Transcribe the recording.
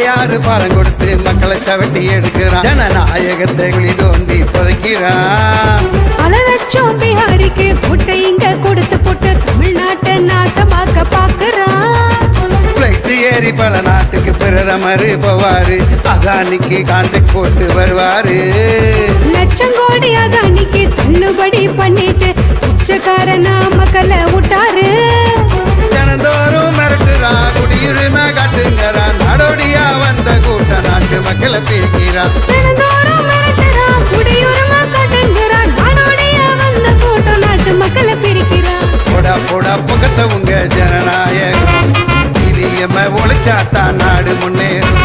யாரு பாடம் கொடுத்து மக்களை சவட்டி எடுக்கிறான் ஜனநாயகத்தை குழி தோண்டி புதைக்கிறான் பல லட்சம் பீகாரிக்கு புட்டை இங்க கொடுத்து போட்டு தமிழ்நாட்டை நாசமாக்க பாக்குறான் பிளைட் ஏறி பல நாட்டுக்கு பிரதமரு போவாரு அதானிக்கு கான்ட்ராக்ட் போட்டு வருவாரு லட்சம் கோடி அதானிக்கு தள்ளுபடி பண்ணிட்டு உச்சக்காரனா மக்களை விட்டாரு தினந்தோறும் மிரட்டுறான் குடியுரிமை காட்டுங்கிறான் நாடோடியா வந்த கூட்டம் நாட்டு மக்களை பேசுகிறான் தினந்தோறும் மிரட்டுறான் குடியுரிமை காட்டுங்கிறான் நாடோடியா வந்த கூட்டம் நாட்டு மக்களை பிரிக்கிறான் போடா போடா புகத்த உங்க ஜனநாயகம் இனியம ஒழிச்சாத்தான் நாடு முன்னேறும்